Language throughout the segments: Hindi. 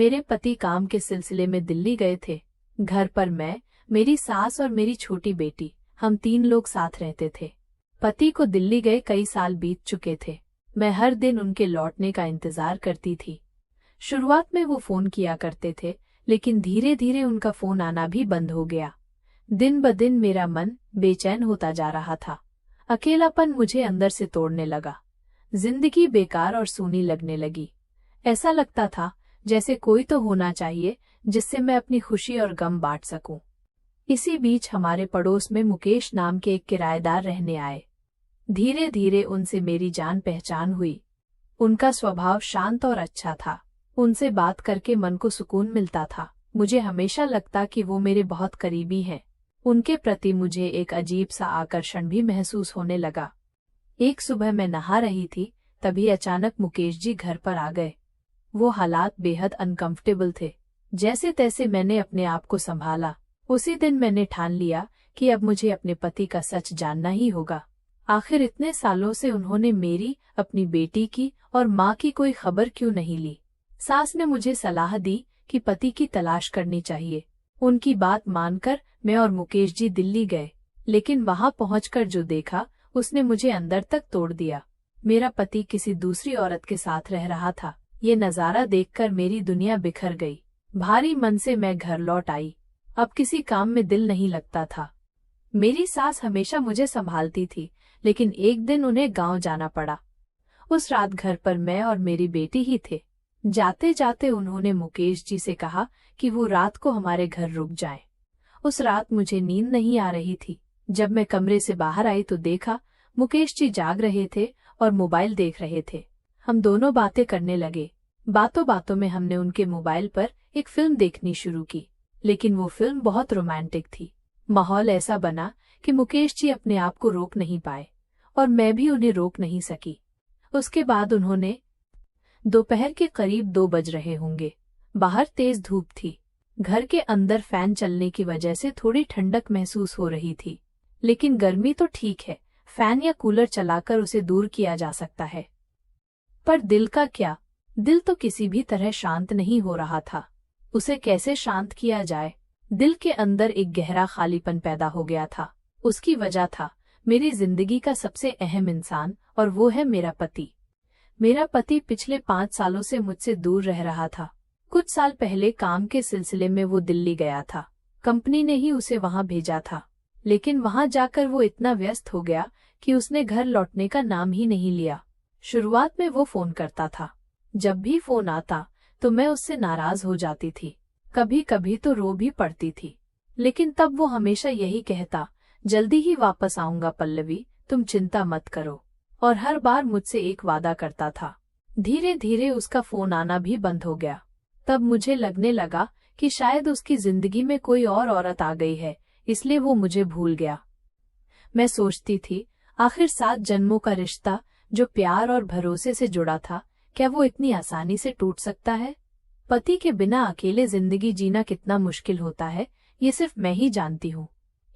मेरे पति काम के सिलसिले में दिल्ली गए थे। घर पर मैं, मेरी सास और मेरी छोटी बेटी, हम 3 लोग साथ रहते थे। पति को दिल्ली गए कई साल बीत चुके थे। मैं हर दिन उनके लौटने का इंतजार करती थी। शुरुआत में वो फोन किया करते थे, लेकिन धीरे धीरे उनका फोन आना भी बंद हो गया। दिन ब दिन मेरा मन बेचैन होता जा रहा था। अकेलापन मुझे अंदर से तोड़ने लगा। जिंदगी बेकार और सूनी लगने लगी। ऐसा लगता था जैसे कोई तो होना चाहिए जिससे मैं अपनी खुशी और गम बांट सकूं। इसी बीच हमारे पड़ोस में मुकेश नाम के एक किराएदार रहने आए। धीरे धीरे उनसे मेरी जान पहचान हुई। उनका स्वभाव शांत और अच्छा था। उनसे बात करके मन को सुकून मिलता था। मुझे हमेशा लगता कि वो मेरे बहुत करीबी हैं। उनके प्रति मुझे एक अजीब सा आकर्षण भी महसूस होने लगा। एक सुबह मैं नहा रही थी, तभी अचानक मुकेश जी घर पर आ गए। वो हालात बेहद अनकंफर्टेबल थे। जैसे तैसे मैंने अपने आप को संभाला। उसी दिन मैंने ठान लिया कि अब मुझे अपने पति का सच जानना ही होगा। आखिर इतने सालों से उन्होंने मेरी, अपनी बेटी की और माँ की कोई खबर क्यों नहीं ली। सास ने मुझे सलाह दी कि पति की तलाश करनी चाहिए। उनकी बात मानकर मैं और मुकेश जी दिल्ली गए, लेकिन वहां पहुंचकर जो देखा उसने मुझे अंदर तक तोड़ दिया। मेरा पति किसी दूसरी औरत के साथ रह रहा था। ये नजारा देखकर मेरी दुनिया बिखर गई। भारी मन से मैं घर लौट आई। अब किसी काम में दिल नहीं लगता था। मेरी सास हमेशा मुझे संभालती थी, लेकिन एक दिन उन्हें गांव जाना पड़ा। उस रात घर पर मैं और मेरी बेटी ही थे। जाते जाते उन्होंने मुकेश जी से कहा कि वो रात को हमारे घर रुक जाएं। उस रात मुझे नींद नहीं आ रही थी। जब मैं कमरे से बाहर आई तो देखा मुकेश जी जाग रहे थे और मोबाइल देख रहे थे। हम दोनों बातें करने लगे। बातों बातों में हमने उनके मोबाइल पर एक फिल्म देखनी शुरू की, लेकिन वो फिल्म बहुत रोमांटिक थी। माहौल ऐसा बना कि मुकेश जी अपने आप को रोक नहीं पाए और मैं भी उन्हें रोक नहीं सकी। उसके बाद उन्होंने, दोपहर के करीब 2 बज रहे होंगे। बाहर तेज धूप थी। घर के अंदर फैन चलने की वजह से थोड़ी ठंडक महसूस हो रही थी, लेकिन गर्मी तो ठीक है, फैन या कूलर चलाकर उसे दूर किया जा सकता है। पर दिल का क्या? दिल तो किसी भी तरह शांत नहीं हो रहा था। उसे कैसे शांत किया जाए? दिल के अंदर एक गहरा खालीपन पैदा हो गया था। उसकी वजह था मेरी जिंदगी का सबसे अहम इंसान, और वो है मेरा पति। मेरा पति पिछले 5 सालों से मुझसे दूर रह रहा था। कुछ साल पहले काम के सिलसिले में वो दिल्ली गया था। कंपनी ने ही उसे वहां भेजा था, लेकिन वहां जाकर वो इतना व्यस्त हो गया कि उसने घर लौटने का नाम ही नहीं लिया। शुरुआत में वो फोन करता था। जब भी फोन आता तो मैं उससे नाराज हो जाती थी। कभी कभी तो रो भी पड़ती थी, लेकिन तब वो हमेशा यही कहता, जल्दी ही वापस आऊंगा पल्लवी, तुम चिंता मत करो। और हर बार मुझसे एक वादा करता था। धीरे धीरे उसका फोन आना भी बंद हो गया। तब मुझे लगने लगा कि शायद उसकी जिंदगी में कोई और औरत आ गई है, इसलिए वो मुझे भूल गया। मैं सोचती थी, आखिर 7 जन्मों का रिश्ता जो प्यार और भरोसे से जुड़ा था, क्या वो इतनी आसानी से टूट सकता है? पति के बिना अकेले जिंदगी जीना कितना मुश्किल होता है, ये सिर्फ मैं ही जानती हूँ।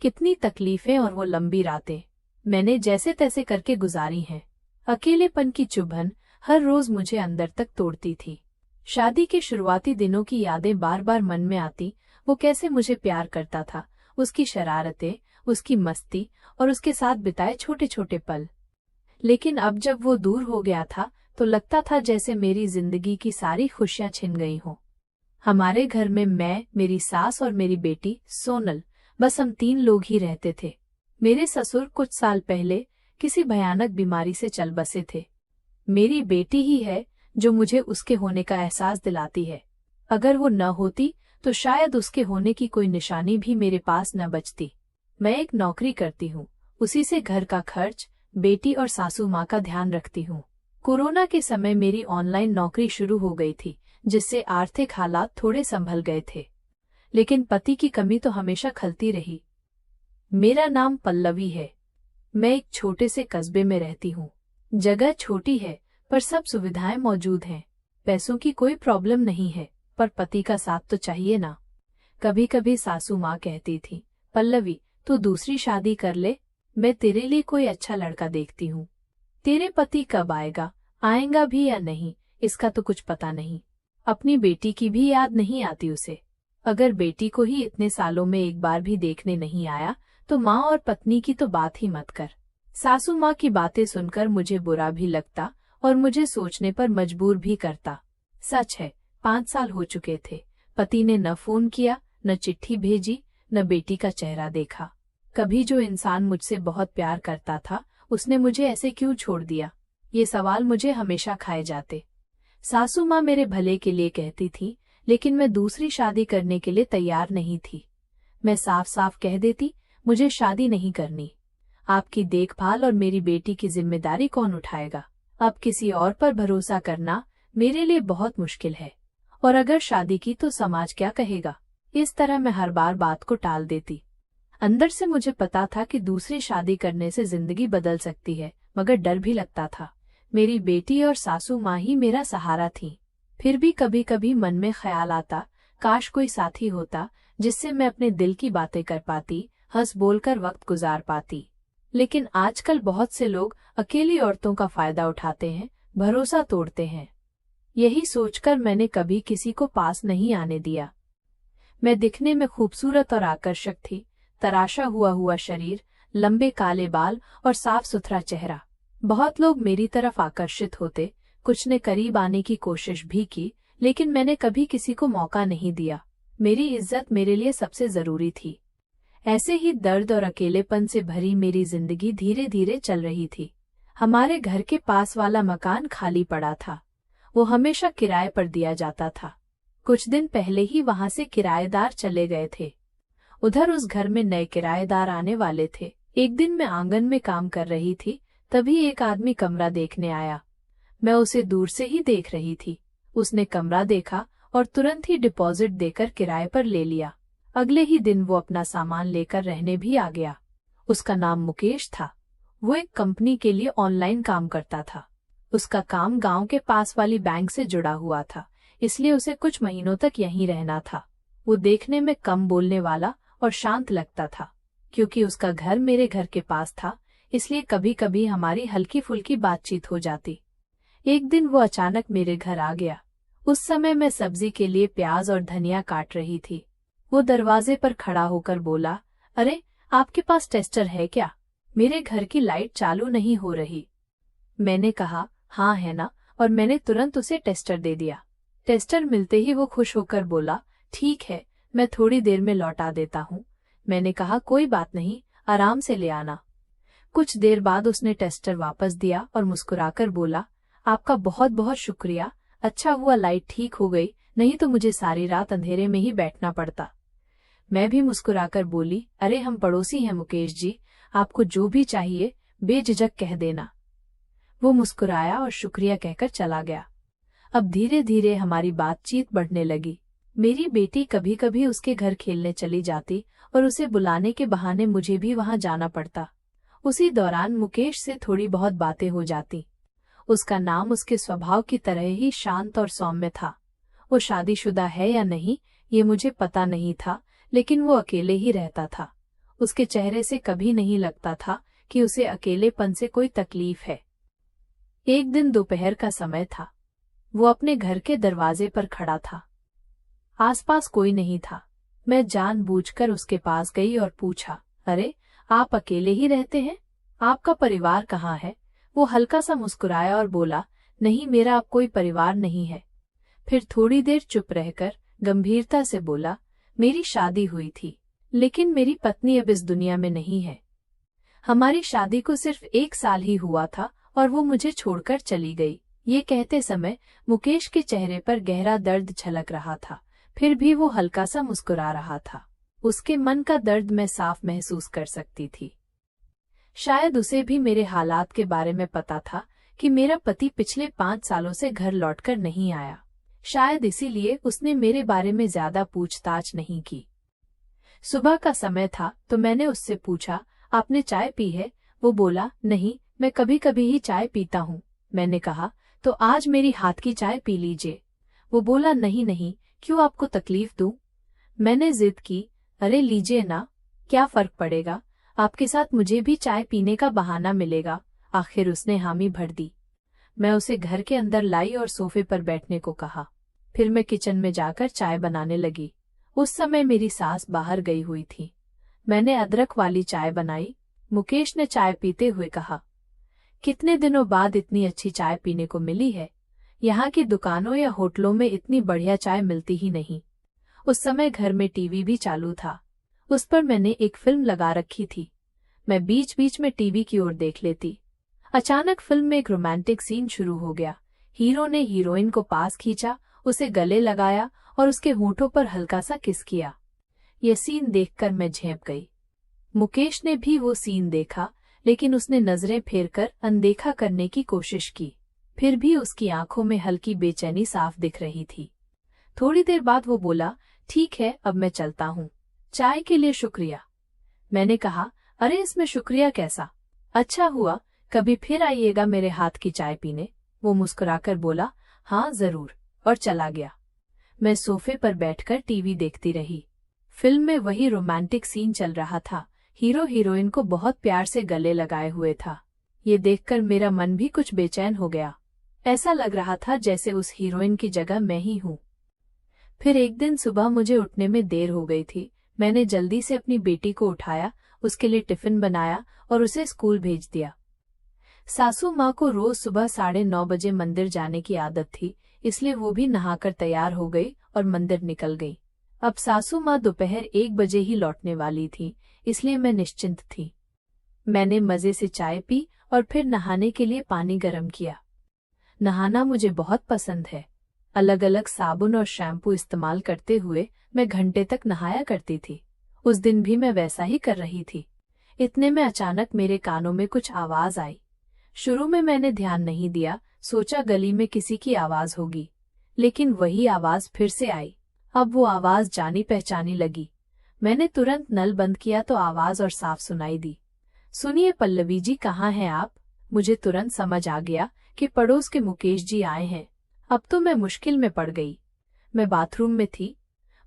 कितनी तकलीफें और वो लंबी रातें मैंने जैसे तैसे करके गुजारी हैं। अकेलेपन की चुभन हर रोज मुझे अंदर तक तोड़ती थी। शादी के शुरुआती दिनों की यादें बार बार मन में आती। वो कैसे मुझे प्यार करता था, उसकी शरारतें, उसकी मस्ती और उसके साथ बिताए छोटे छोटे पल। लेकिन अब जब वो दूर हो गया था तो लगता था जैसे मेरी जिंदगी की सारी खुशियां छिन गई हों। हमारे घर में मैं, मेरी सास और मेरी बेटी सोनल, बस हम 3 लोग ही रहते थे। मेरे ससुर कुछ साल पहले किसी भयानक बीमारी से चल बसे थे। मेरी बेटी ही है जो मुझे उसके होने का एहसास दिलाती है। अगर वो न होती तो शायद उसके होने की कोई निशानी भी मेरे पास न बचती। मैं एक नौकरी करती हूँ, उसी से घर का खर्च, बेटी और सासू माँ का ध्यान रखती हूँ। कोरोना के समय मेरी ऑनलाइन नौकरी शुरू हो गई थी, जिससे आर्थिक हालात थोड़े संभल गए थे, लेकिन पति की कमी तो हमेशा खलती रही। मेरा नाम पल्लवी है। मैं एक छोटे से कस्बे में रहती हूँ। जगह छोटी है पर सब सुविधाएं मौजूद हैं। पैसों की कोई प्रॉब्लम नहीं है, पर पति का साथ तो चाहिए ना। कभी कभी सासू माँ कहती थी, पल्लवी तू दूसरी शादी कर ले, मैं तेरे लिए कोई अच्छा लड़का देखती हूँ। तेरे पति कब आएगा भी या नहीं, इसका तो कुछ पता नहीं। अपनी बेटी की भी याद नहीं आती उसे। अगर बेटी को ही इतने सालों में एक बार भी देखने नहीं आया तो माँ और पत्नी की तो बात ही मत कर। सासू माँ की बातें सुनकर मुझे बुरा भी लगता और मुझे सोचने पर मजबूर भी करता। सच है, 5 साल हो चुके थे, पति ने न फोन किया, न चिट्ठी भेजी, न बेटी का चेहरा देखा। कभी जो इंसान मुझसे बहुत प्यार करता था उसने मुझे ऐसे क्यों छोड़ दिया, ये सवाल मुझे हमेशा खाए जाते। सासू माँ मेरे भले के लिए कहती थी, लेकिन मैं दूसरी शादी करने के लिए तैयार नहीं थी। मैं साफ साफ कह देती, मुझे शादी नहीं करनी। आपकी देखभाल और मेरी बेटी की जिम्मेदारी कौन उठाएगा? अब किसी और पर भरोसा करना मेरे लिए बहुत मुश्किल है, और अगर शादी की तो समाज क्या कहेगा? इस तरह मैं हर बार बात को टाल देती। अंदर से मुझे पता था कि दूसरी शादी करने से जिंदगी बदल सकती है, मगर डर भी लगता था। मेरी बेटी और सासू माँ ही मेरा सहारा थी। फिर भी कभी कभी मन में ख्याल आता, काश कोई साथी होता जिससे मैं अपने दिल की बातें कर पाती, हंस बोलकर वक्त गुजार पाती। लेकिन आजकल बहुत से लोग अकेली औरतों का फायदा उठाते हैं, भरोसा तोड़ते हैं। यही सोचकर मैंने कभी किसी को पास नहीं आने दिया। मैं दिखने में खूबसूरत और आकर्षक थी, तराशा हुआ शरीर, लंबे काले बाल और साफ सुथरा चेहरा। बहुत लोग मेरी तरफ आकर्षित होते, कुछ ने करीब आने की कोशिश भी की, लेकिन मैंने कभी किसी को मौका नहीं दिया। मेरी इज्जत मेरे लिए सबसे जरूरी थी। ऐसे ही दर्द और अकेलेपन से भरी मेरी जिंदगी धीरे धीरे चल रही थी। हमारे घर के पास वाला मकान खाली पड़ा था, वो हमेशा किराए पर दिया जाता था। कुछ दिन पहले ही वहां से किराएदार चले गए थे। उधर उस घर में नए किराएदार आने वाले थे। एक दिन मैं आंगन में काम कर रही थी, तभी एक आदमी कमरा देखने आया। मैं उसे दूर से ही देख रही थी। उसने कमरा देखा और तुरंत ही डिपॉजिट देकर किराए पर ले लिया। अगले ही दिन वो अपना सामान लेकर रहने भी आ गया। उसका नाम मुकेश था। वो एक कंपनी के लिए ऑनलाइन काम करता था। उसका काम गांव के पास वाली बैंक से जुड़ा हुआ था, इसलिए उसे कुछ महीनों तक यहीं रहना था। वो देखने में कम बोलने वाला और शांत लगता था। क्योंकि उसका घर मेरे घर के पास था, इसलिए कभी कभी हमारी हल्की फुल्की बातचीत हो जाती। एक दिन वो अचानक मेरे घर आ गया। उस समय मैं सब्जी के लिए प्याज और धनिया काट रही थी। वो दरवाजे पर खड़ा होकर बोला, अरे, आपके पास टेस्टर है क्या? मेरे घर की लाइट चालू नहीं हो रही। मैंने कहा, हाँ है ना, और मैंने तुरंत उसे टेस्टर दे दिया। टेस्टर मिलते ही वो खुश होकर बोला, ठीक है, मैं थोड़ी देर में लौटा देता हूँ। मैंने कहा, कोई बात नहीं, आराम से ले आना। कुछ देर बाद उसने टेस्टर वापस दिया और मुस्कुराकर बोला, आपका बहुत बहुत शुक्रिया, अच्छा हुआ लाइट ठीक हो गई, नहीं तो मुझे सारी रात अंधेरे में ही बैठना पड़ता। मैं भी मुस्कुराकर बोली, अरे हम पड़ोसी हैं मुकेश जी, आपको जो भी चाहिए बेझिझक कह देना। वो मुस्कुराया और शुक्रिया कहकर चला गया। अब धीरे धीरे हमारी बातचीत बढ़ने लगी। मेरी बेटी कभी कभी उसके घर खेलने चली जाती और उसे बुलाने के बहाने मुझे भी वहां जाना पड़ता। उसी दौरान मुकेश से थोड़ी बहुत बातें हो जाती। उसका नाम उसके स्वभाव की तरह ही शांत और सौम्य था। वो शादीशुदा है या नहीं ये मुझे पता नहीं था, लेकिन वो अकेले ही रहता था। उसके चेहरे से कभी नहीं लगता था कि उसे अकेलेपन से कोई तकलीफ है। एक दिन दोपहर का समय था। वो अपने घर के दरवाजे पर खड़ा था। आसपास कोई नहीं था। मैं जानबूझकर उसके पास गई और पूछा, अरे, आप अकेले ही रहते हैं? आपका परिवार कहाँ है? वो हल्का सा मुस्कुराया और बोला, नहीं, मेरा अब कोई परिवार नहीं है। फिर थोड़ी देर चुप रहकर गंभीरता से बोला, मेरी शादी हुई थी, लेकिन मेरी पत्नी अब इस दुनिया में नहीं है। हमारी शादी को सिर्फ 1 साल ही हुआ था और वो मुझे छोड़कर चली गई। ये कहते समय मुकेश के चेहरे पर गहरा दर्द झलक रहा था, फिर भी वो हल्का सा मुस्कुरा रहा था। उसके मन का दर्द मैं साफ महसूस कर सकती थी। शायद उसे भी मेरे हालात के बारे में पता था कि मेरा पति पिछले 5 सालों से घर लौटकर नहीं आया। शायद इसीलिए उसने मेरे बारे में ज्यादा पूछताछ नहीं की। सुबह का समय था तो मैंने उससे पूछा, आपने चाय पी है? वो बोला, नहीं, मैं कभी कभी ही चाय पीता हूँ। मैंने कहा, तो आज मेरी हाथ की चाय पी लीजिए। वो बोला, नहीं नहीं, क्यों आपको तकलीफ दूं? मैंने जिद की, अरे लीजिए ना, क्या फर्क पड़ेगा, आपके साथ मुझे भी चाय पीने का बहाना मिलेगा। आखिर उसने हामी भर दी। मैं उसे घर के अंदर लाई और सोफे पर बैठने को कहा। फिर मैं किचन में जाकर चाय बनाने लगी। उस समय मेरी सास बाहर गई हुई थी। मैंने अदरक वाली चाय बनाई। मुकेश ने चाय पीते हुए कहा, कितने दिनों बाद इतनी अच्छी चाय पीने को मिली है। यहाँ की दुकानों या होटलों में इतनी बढ़िया चाय मिलती ही नहीं। उस समय घर में टीवी भी चालू था। उस पर मैंने एक फिल्म लगा रखी थी। मैं बीच बीच में टीवी की ओर देख लेती। अचानक फिल्म में एक रोमांटिक सीन शुरू हो गया। हीरो ने हीरोइन को पास खींचा, उसे गले लगाया और उसके होठों पर हल्का सा किस किया। यह सीन देखकर मैं झेंप गई। मुकेश ने भी वो सीन देखा, लेकिन उसने नजरें फेरकर अनदेखा करने की कोशिश की। फिर भी उसकी आंखों में हल्की बेचैनी साफ दिख रही थी। थोड़ी देर बाद वो बोला, ठीक है, अब मैं चलता हूँ। चाय के लिए शुक्रिया। मैंने कहा, अरे इसमें शुक्रिया कैसा, अच्छा हुआ, कभी फिर आइएगा मेरे हाथ की चाय पीने। वो मुस्कुराकर बोला, हाँ जरूर, और चला गया। मैं सोफे पर बैठकर टीवी देखती रही। फिल्म में वही रोमांटिक सीन चल रहा था। हीरो हीरोइन को बहुत प्यार से गले लगाए हुए था। ये देखकर मेरा मन भी कुछ बेचैन हो गया। ऐसा लग रहा था जैसे उस हीरोइन की जगह मैं ही हूँ। फिर एक दिन सुबह मुझे उठने में देर हो गई थी। मैंने जल्दी से अपनी बेटी को उठाया, उसके लिए टिफिन बनाया और उसे स्कूल भेज दिया। सासू माँ को रोज सुबह 9:30 बजे मंदिर जाने की आदत थी, इसलिए वो भी नहाकर तैयार हो गई और मंदिर निकल गई। अब सासू माँ दोपहर 1 बजे ही लौटने वाली थी, इसलिए मैं निश्चिंत थी। मैंने मजे से चाय पी और फिर नहाने के लिए पानी गर्म किया। नहाना मुझे बहुत पसंद है। अलग अलग साबुन और शैम्पू इस्तेमाल करते हुए मैं घंटे तक नहाया करती थी। उस दिन भी मैं वैसा ही कर रही थी। इतने में अचानक मेरे कानों में कुछ आवाज आई। शुरू में मैंने ध्यान नहीं दिया, सोचा गली में किसी की आवाज होगी, लेकिन वही आवाज फिर से आई। अब वो आवाज जानी पहचानी लगी। मैंने तुरंत नल बंद किया तो आवाज और साफ सुनाई दी। सुनिए पल्लवी जी, कहाँ हैं आप? मुझे तुरंत समझ आ गया कि पड़ोस के मुकेश जी आए हैं। अब तो मैं मुश्किल में पड़ गई। मैं बाथरूम में थी।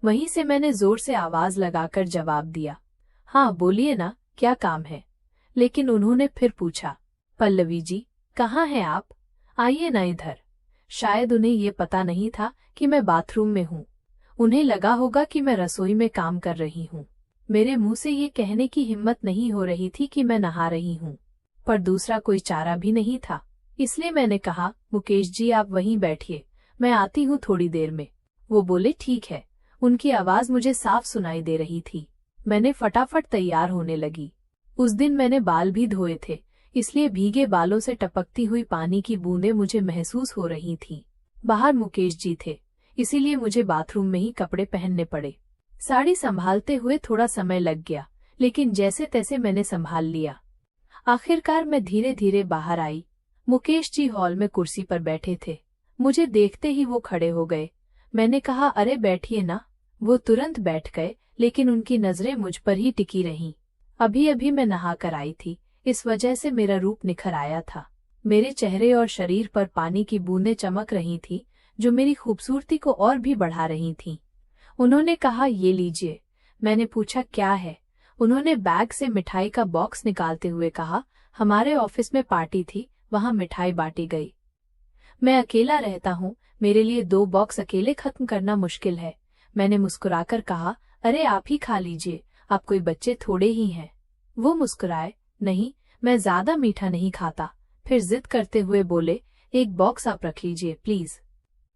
वहीं से मैंने जोर से आवाज लगाकर जवाब दिया, हाँ बोलिए ना, क्या काम है? लेकिन उन्होंने फिर पूछा, पल्लवी जी कहाँ हैं आप? आइए ना इधर। शायद उन्हें ये पता नहीं था कि मैं बाथरूम में हूँ। उन्हें लगा होगा कि मैं रसोई में काम कर रही हूँ। मेरे मुंह से ये कहने की हिम्मत नहीं हो रही थी कि मैं नहा रही हूँ, पर दूसरा कोई चारा भी नहीं था, इसलिए मैंने कहा, मुकेश जी आप वहीं बैठिए, मैं आती हूँ थोड़ी देर में। वो बोले ठीक है। उनकी आवाज मुझे साफ सुनाई दे रही थी। मैंने फटाफट तैयार होने लगी। उस दिन मैंने बाल भी धोए थे, इसलिए भीगे बालों से टपकती हुई पानी की बूंदें मुझे महसूस हो रही थीं। बाहर मुकेश जी थे, इसीलिए मुझे बाथरूम में ही कपड़े पहनने पड़े। साड़ी संभालते हुए थोड़ा समय लग गया, लेकिन जैसे तैसे मैंने संभाल लिया। आखिरकार मैं धीरे धीरे बाहर आई। मुकेश जी हॉल में कुर्सी पर बैठे थे। मुझे देखते ही वो खड़े हो गए। मैंने कहा, अरे बैठिए ना। वो तुरंत बैठ गए, लेकिन उनकी नजरें मुझ पर ही टिकी रहीं। अभी अभी मैं नहा कर आई थी, इस वजह से मेरा रूप निखर आया था। मेरे चेहरे और शरीर पर पानी की बूंदें चमक रही थी, जो मेरी खूबसूरती को और भी बढ़ा रही थीं। उन्होंने कहा, ये लीजिए। मैंने पूछा, क्या है? उन्होंने बैग से मिठाई का बॉक्स निकालते हुए कहा, हमारे ऑफिस में पार्टी थी, वहां मिठाई बांटी गई। मैं अकेला रहता हूँ, मेरे लिए 2 बॉक्स अकेले खत्म करना मुश्किल है। मैंने मुस्कुराकर कहा, अरे आप ही खा लीजिए, आप कोई बच्चे थोड़े ही हैं। वो मुस्कुराए, नहीं मैं ज्यादा मीठा नहीं खाता। फिर जिद करते हुए बोले, 1 बॉक्स आप रख लीजिए प्लीज,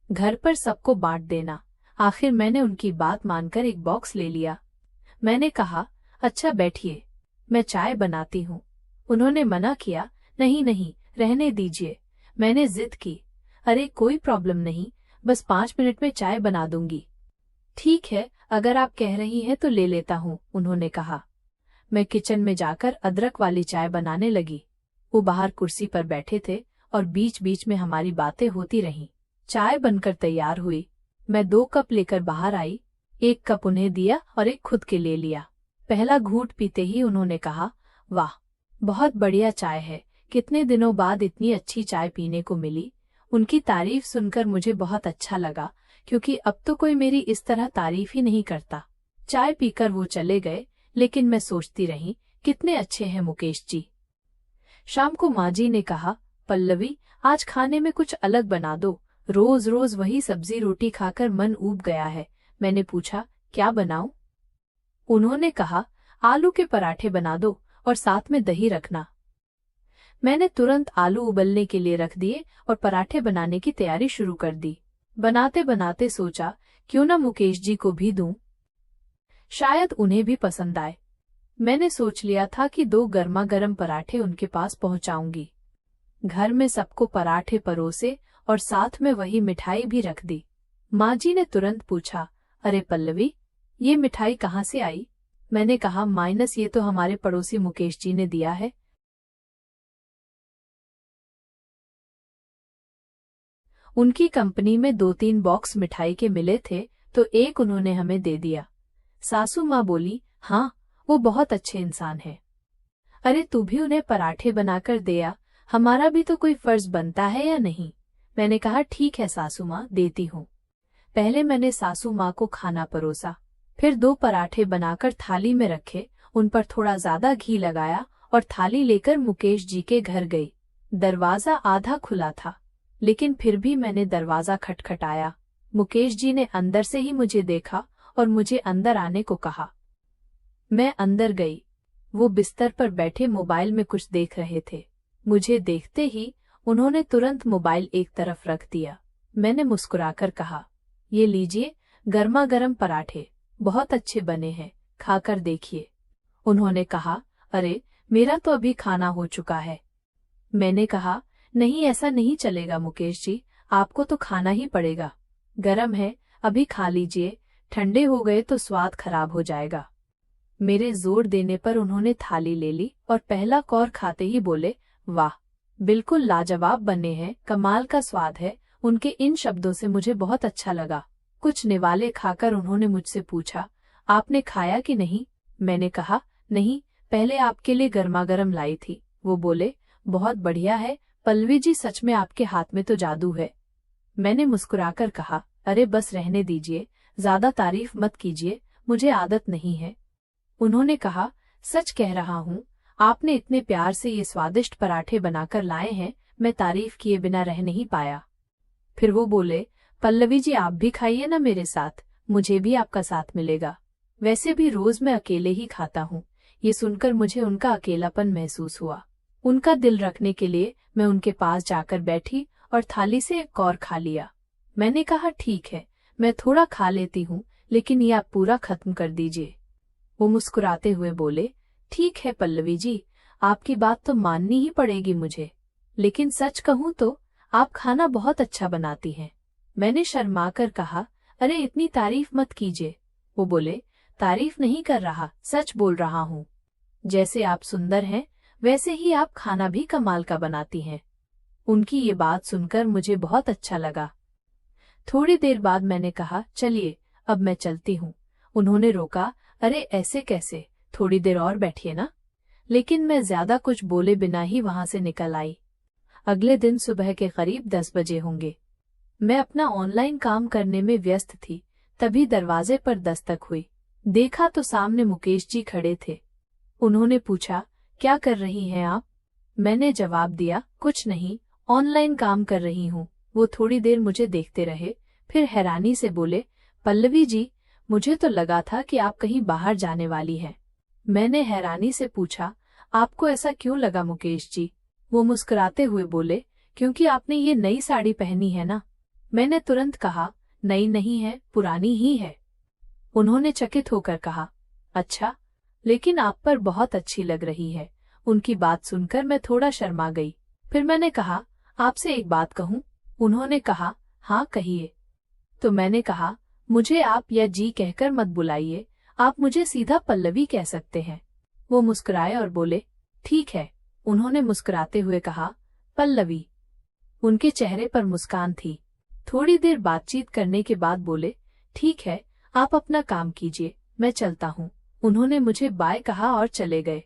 घर पर सबको बांट देना। आखिर मैंने उनकी बात मानकर 1 बॉक्स ले लिया। मैंने कहा, अच्छा बैठिए, मैं चाय बनाती हूँ। उन्होंने मना किया, नहीं नहीं रहने दीजिए। मैंने जिद की, अरे कोई प्रॉब्लम नहीं, बस 5 मिनट में चाय बना दूंगी। ठीक है, अगर आप कह रही हैं तो ले लेता हूँ, उन्होंने कहा। मैं किचन में जाकर अदरक वाली चाय बनाने लगी। वो बाहर कुर्सी पर बैठे थे और बीच बीच में हमारी बातें होती रहीं। चाय बनकर तैयार हुई। मैं 2 कप लेकर बाहर आई। 1 कप उन्हें दिया और 1 खुद के ले लिया। पहला घूंट पीते ही उन्होंने कहा, वाह बहुत बढ़िया चाय है, कितने दिनों बाद इतनी अच्छी चाय पीने को मिली। उनकी तारीफ सुनकर मुझे बहुत अच्छा लगा, क्योंकि अब तो कोई मेरी इस तरह तारीफ ही नहीं करता। चाय पीकर वो चले गए, लेकिन मैं सोचती रही, कितने अच्छे हैं मुकेश जी। शाम को माँ जी ने कहा, पल्लवी आज खाने में कुछ अलग बना दो, रोज रोज वही सब्जी रोटी खाकर मन ऊब गया है। मैंने पूछा, क्या बनाऊं? उन्होंने कहा, आलू के पराठे बना दो और साथ में दही रखना। मैंने तुरंत आलू उबलने के लिए रख दिए और पराठे बनाने की तैयारी शुरू कर दी। बनाते बनाते सोचा, क्यों ना मुकेश जी को भी दूं, शायद उन्हें भी पसंद आए। मैंने सोच लिया था कि 2 गर्मा गर्म पराठे उनके पास पहुंचाऊंगी। घर में सबको पराठे परोसे और साथ में वही मिठाई भी रख दी। माँ जी ने तुरंत पूछा, अरे पल्लवी, ये मिठाई कहाँ से आई? मैंने कहा, माइनस ये तो हमारे पड़ोसी मुकेश जी ने दिया है। उनकी कंपनी में 2-3 बॉक्स मिठाई के मिले थे तो एक उन्होंने हमें दे दिया। सासू माँ बोली, हाँ, वो बहुत अच्छे इंसान है। अरे तू भी उन्हें पराठे बनाकर दिया, हमारा भी तो कोई फर्ज बनता है या नहीं? मैंने कहा, ठीक है सासू माँ, देती हूँ। पहले मैंने सासू माँ को खाना परोसा, फिर 2 पराठे बनाकर थाली में रखे, उन पर थोड़ा ज्यादा घी लगाया और थाली लेकर मुकेश जी के घर गई। दरवाजा आधा खुला था, लेकिन फिर भी मैंने दरवाजा खटखटाया। मुकेश जी ने अंदर से ही मुझे देखा और मुझे अंदर आने को कहा। मैं अंदर गई। वो बिस्तर पर बैठे मोबाइल में कुछ देख रहे थे। मुझे देखते ही उन्होंने तुरंत मोबाइल एक तरफ रख दिया। मैंने मुस्कुराकर कहा, ये लीजिए गर्मा गर्म पराठे, बहुत अच्छे बने हैं, खाकर देखिए। उन्होंने कहा, अरे मेरा तो अभी खाना हो चुका है। मैंने कहा, नहीं ऐसा नहीं चलेगा मुकेश जी, आपको तो खाना ही पड़ेगा। गरम है, अभी खा लीजिए, ठंडे हो गए तो स्वाद खराब हो जाएगा। मेरे जोर देने पर उन्होंने थाली ले ली और पहला कौर खाते ही बोले, वाह, बिल्कुल लाजवाब बने हैं, कमाल का स्वाद है। उनके इन शब्दों से मुझे बहुत अच्छा लगा। कुछ निवाले खाकर उन्होंने मुझसे पूछा, आपने खाया कि नहीं? मैंने कहा, नहीं, पहले आपके लिए गर्मा गर्म लाई थी। वो बोले, बहुत बढ़िया है पल्लवी जी, सच में आपके हाथ में तो जादू है। मैंने मुस्कुराकर कहा, अरे बस रहने दीजिए, ज्यादा तारीफ मत कीजिए, मुझे आदत नहीं है। उन्होंने कहा, सच कह रहा हूँ, आपने इतने प्यार से ये स्वादिष्ट पराठे बनाकर लाए हैं, मैं तारीफ किए बिना रह नहीं पाया। फिर वो बोले, पल्लवी जी आप भी खाइए ना मेरे साथ, मुझे भी आपका साथ मिलेगा। वैसे भी रोज मैं अकेले ही खाता हूँ। ये सुनकर मुझे उनका अकेलापन महसूस हुआ। उनका दिल रखने के लिए मैं उनके पास जाकर बैठी और थाली से एक और खा लिया। मैंने कहा, ठीक है, मैं थोड़ा खा लेती हूँ, लेकिन ये आप पूरा खत्म कर दीजिए। वो मुस्कुराते हुए बोले, ठीक है पल्लवी जी, आपकी बात तो माननी ही पड़ेगी मुझे, लेकिन सच कहूँ तो आप खाना बहुत अच्छा बनाती हैं। मैंने शर्माकर कहा, अरे इतनी तारीफ मत कीजिए। वो बोले, तारीफ नहीं कर रहा, सच बोल रहा हूँ। जैसे आप सुंदर हैं, वैसे ही आप खाना भी कमाल का बनाती हैं। उनकी ये बात सुनकर मुझे बहुत अच्छा लगा। थोड़ी देर बाद मैंने कहा, चलिए अब मैं चलती हूँ। उन्होंने रोका, अरे ऐसे कैसे, थोड़ी देर और बैठिए ना। लेकिन मैं ज्यादा कुछ बोले बिना ही वहां से निकल आई। अगले दिन सुबह के करीब 10 बजे होंगे। मैं अपना ऑनलाइन काम करने में व्यस्त थी, तभी दरवाजे पर दस्तक हुई। देखा तो सामने मुकेश जी खड़े थे। उन्होंने पूछा, क्या कर रही हैं आप? मैंने जवाब दिया, कुछ नहीं, ऑनलाइन काम कर रही हूँ। वो थोड़ी देर मुझे देखते रहे, फिर हैरानी से बोले, पल्लवी जी, मुझे तो लगा था कि आप कहीं बाहर जाने वाली हैं। मैंने हैरानी से पूछा, आपको ऐसा क्यों लगा मुकेश जी? वो मुस्कुराते हुए बोले, क्योंकि आपने ये नई साड़ी पहनी है ना। मैंने तुरंत कहा, नई नहीं है, पुरानी ही है। उन्होंने चकित होकर कहा, अच्छा, लेकिन आप पर बहुत अच्छी लग रही है। उनकी बात सुनकर मैं थोड़ा शर्मा गई। फिर मैंने कहा, आपसे एक बात कहूँ? उन्होंने कहा, हाँ कहिए। तो मैंने कहा, मुझे आप या जी कहकर मत बुलाइए, आप मुझे सीधा पल्लवी कह सकते हैं। वो मुस्कुराए और बोले, ठीक है। उन्होंने मुस्कुराते हुए कहा, पल्लवी। उनके चेहरे पर मुस्कान थी। थोड़ी देर बातचीत करने के बाद बोले, ठीक है, आप अपना काम कीजिए, मैं चलता हूँ। उन्होंने मुझे बाय कहा और चले गए।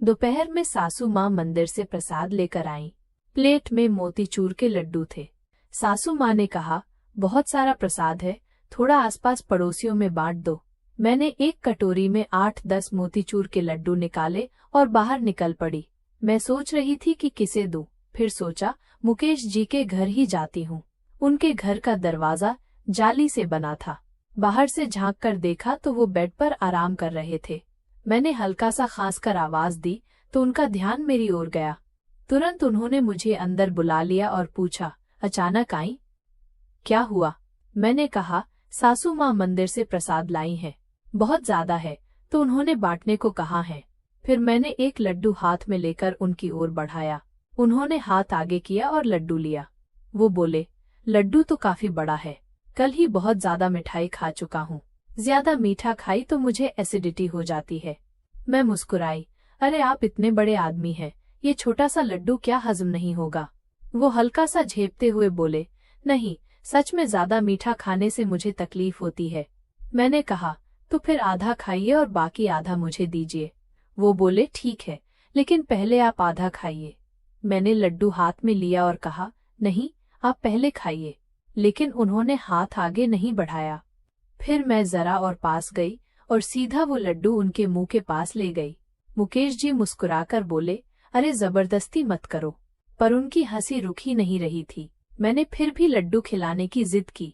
दोपहर में सासू माँ मंदिर से प्रसाद लेकर आईं। प्लेट में मोतीचूर के लड्डू थे। सासू माँ ने कहा, बहुत सारा प्रसाद है, थोड़ा आसपास पड़ोसियों में बांट दो। मैंने एक कटोरी में 8-10 मोतीचूर के लड्डू निकाले और बाहर निकल पड़ी। मैं सोच रही थी कि किसे दूं, फिर सोचा मुकेश जी के घर ही जाती हूँ। उनके घर का दरवाजा जाली से बना था। बाहर से झांक कर देखा तो वो बेड पर आराम कर रहे थे। मैंने हल्का सा खांस कर आवाज दी तो उनका ध्यान मेरी ओर गया। तुरंत उन्होंने मुझे अंदर बुला लिया और पूछा, अचानक आई? क्या हुआ? मैंने कहा, सासू माँ मंदिर से प्रसाद लाई हैं। बहुत ज्यादा है तो उन्होंने बांटने को कहा है। फिर मैंने एक लड्डू हाथ में लेकर उनकी ओर बढ़ाया। उन्होंने हाथ आगे किया और लड्डू लिया। वो बोले, लड्डू तो काफी बड़ा है, कल ही बहुत ज्यादा मिठाई खा चुका हूँ, ज्यादा मीठा खाई तो मुझे एसिडिटी हो जाती है। मैं मुस्कुराई, अरे आप इतने बड़े आदमी हैं, ये छोटा सा लड्डू क्या हजम नहीं होगा? वो हल्का सा झेपते हुए बोले, नहीं, सच में ज्यादा मीठा खाने से मुझे तकलीफ होती है। मैंने कहा, तो फिर आधा खाइए और बाकी आधा मुझे दीजिए। वो बोले, ठीक है, लेकिन पहले आप आधा खाइए। मैंने लड्डू हाथ में लिया और कहा, नहीं, आप पहले खाइए, लेकिन उन्होंने हाथ आगे नहीं बढ़ाया। फिर मैं जरा और पास गई और सीधा वो लड्डू उनके मुंह के पास ले गई। मुकेश जी मुस्कुराकर बोले, अरे जबरदस्ती मत करो। पर उनकी हंसी रुकी नहीं रही थी। मैंने फिर भी लड्डू खिलाने की जिद की।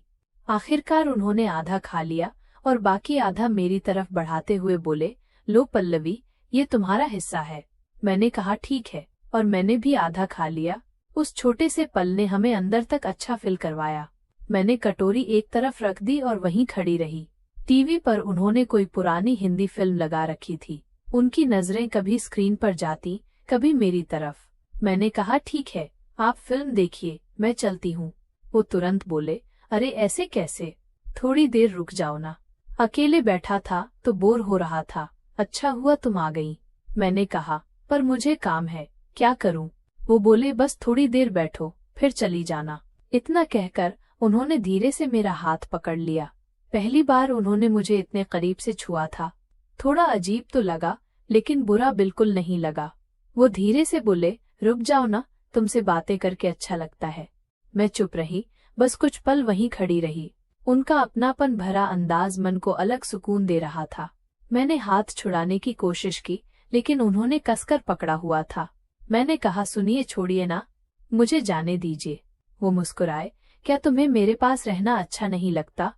आखिरकार उन्होंने आधा खा लिया और बाकी आधा मेरी तरफ बढ़ाते हुए बोले, लो पल्लवी, ये तुम्हारा हिस्सा है। मैंने कहा, ठीक है, और मैंने भी आधा खा लिया। उस छोटे से पल ने हमें अंदर तक अच्छा फील करवाया। मैंने कटोरी एक तरफ रख दी और वहीं खड़ी रही। टीवी पर उन्होंने कोई पुरानी हिंदी फिल्म लगा रखी थी। उनकी नजरें कभी स्क्रीन पर जाती, कभी मेरी तरफ। मैंने कहा, ठीक है, आप फिल्म देखिए, मैं चलती हूँ। वो तुरंत बोले, अरे ऐसे कैसे, थोड़ी देर रुक जाओ ना। अकेले बैठा था तो बोर हो रहा था, अच्छा हुआ तुम आ गई। मैंने कहा, पर मुझे काम है, क्या करूँ? वो बोले, बस थोड़ी देर बैठो, फिर चली जाना। इतना कहकर उन्होंने धीरे से मेरा हाथ पकड़ लिया। पहली बार उन्होंने मुझे इतने करीब से छुआ था। थोड़ा अजीब तो लगा, लेकिन बुरा बिल्कुल नहीं लगा। वो धीरे से बोले, रुक जाओ ना, तुमसे बातें करके अच्छा लगता है। मैं चुप रही, बस कुछ पल वहीं खड़ी रही। उनका अपनापन भरा अंदाज मन को अलग सुकून दे रहा था। मैंने हाथ छुड़ाने की कोशिश की, लेकिन उन्होंने कसकर पकड़ा हुआ था। मैंने कहा, सुनिए, छोड़िए ना, मुझे जाने दीजिए। वो मुस्कुराए, क्या तुम्हें मेरे पास रहना अच्छा नहीं लगता?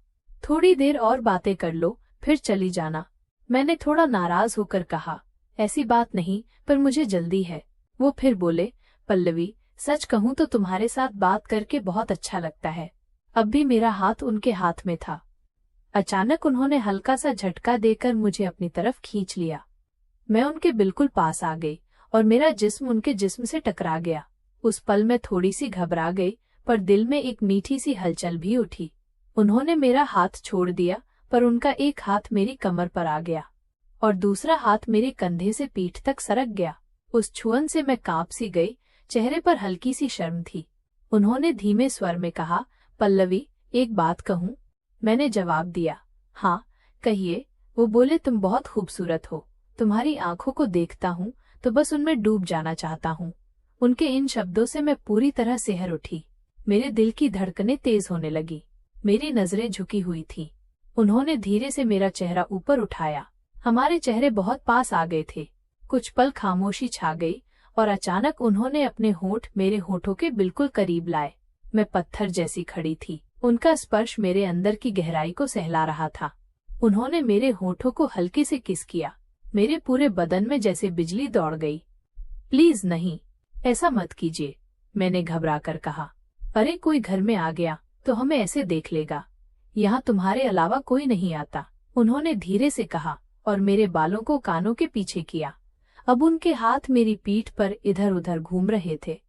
थोड़ी देर और बातें कर लो, फिर चली जाना। मैंने थोड़ा नाराज होकर कहा, ऐसी बात नहीं, पर मुझे जल्दी है। वो फिर बोले, पल्लवी, सच कहूँ तो तुम्हारे साथ बात करके बहुत अच्छा लगता है। अब भी मेरा हाथ उनके हाथ में था। अचानक उन्होंने हल्का सा झटका देकर मुझे अपनी तरफ खींच लिया। मैं उनके बिल्कुल पास आ गई और मेरा जिस्म उनके जिस्म से टकरा गया। उस पल में थोड़ी सी घबरा गई, पर दिल में एक मीठी सी हलचल भी उठी। उन्होंने मेरा हाथ छोड़ दिया, पर उनका एक हाथ मेरी कमर पर आ गया और दूसरा हाथ मेरे कंधे से पीठ तक सरक गया। उस छुअन से मैं कांप सी गई, चेहरे पर हल्की सी शर्म थी। उन्होंने धीमे स्वर में कहा, पल्लवी, एक बात कहूँ? मैंने जवाब दिया, हाँ, कहिए। वो बोले, तुम बहुत खूबसूरत हो, तुम्हारी आंखों को देखता हूँ तो बस उनमें डूब जाना चाहता हूँ। उनके इन शब्दों से मैं पूरी तरह सिहर उठी। मेरे दिल की धड़कनें तेज होने लगी, मेरी नजरें झुकी हुई थीं। उन्होंने धीरे से मेरा चेहरा ऊपर उठाया। हमारे चेहरे बहुत पास आ गए थे। कुछ पल खामोशी छा गई और अचानक उन्होंने अपने होंठ मेरे होठों के बिल्कुल करीब लाए। मैं पत्थर जैसी खड़ी थी। उनका स्पर्श मेरे अंदर की गहराई को सहला रहा था। उन्होंने मेरे होठों को हल्के से किस किया। मेरे पूरे बदन में जैसे बिजली दौड़ गई। प्लीज नहीं, ऐसा मत कीजिए, मैंने घबरा कर कहा। अरे कोई घर में आ गया तो हमें ऐसे देख लेगा, यहाँ तुम्हारे अलावा कोई नहीं आता, उन्होंने धीरे से कहा और मेरे बालों को कानों के पीछे किया। अब उनके हाथ मेरी पीठ पर इधर उधर घूम रहे थे।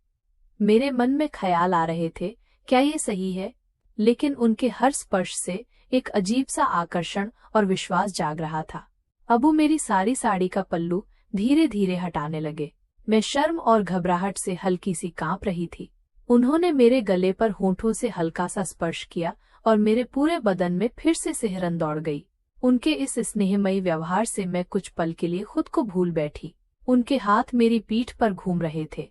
मेरे मन में ख्याल आ रहे थे, क्या ये सही है? लेकिन उनके हर स्पर्श से एक अजीब सा आकर्षण और विश्वास जाग रहा था। अब वो मेरी सारी साड़ी का पल्लू धीरे धीरे हटाने लगे। मैं शर्म और घबराहट से हल्की सी कांप रही थी। उन्होंने मेरे गले पर होंठों से हल्का सा स्पर्श किया और मेरे पूरे बदन में फिर से सिहरन दौड़ गई। उनके इस स्नेहमयी व्यवहार से मैं कुछ पल के लिए खुद को भूल बैठी। उनके हाथ मेरी पीठ पर घूम रहे थे।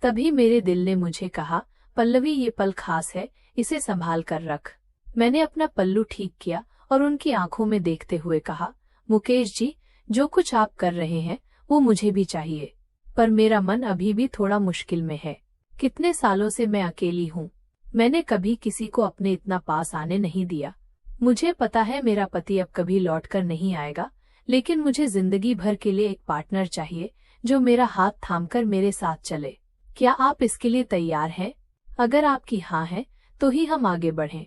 तभी मेरे दिल ने मुझे कहा, पल्लवी, ये पल खास है, इसे संभाल कर रख। मैंने अपना पल्लू ठीक किया और उनकी आंखों में देखते हुए कहा, मुकेश जी, जो कुछ आप कर रहे हैं वो मुझे भी चाहिए, पर मेरा मन अभी भी थोड़ा मुश्किल में है। कितने सालों से मैं अकेली हूँ, मैंने कभी किसी को अपने इतना पास आने नहीं दिया। मुझे पता है मेरा पति अब कभी लौटकर नहीं आएगा, लेकिन मुझे जिंदगी भर के लिए एक पार्टनर चाहिए जो मेरा हाथ थामकर मेरे साथ चले। क्या आप इसके लिए तैयार हैं? अगर आपकी हाँ है तो ही हम आगे बढ़ें।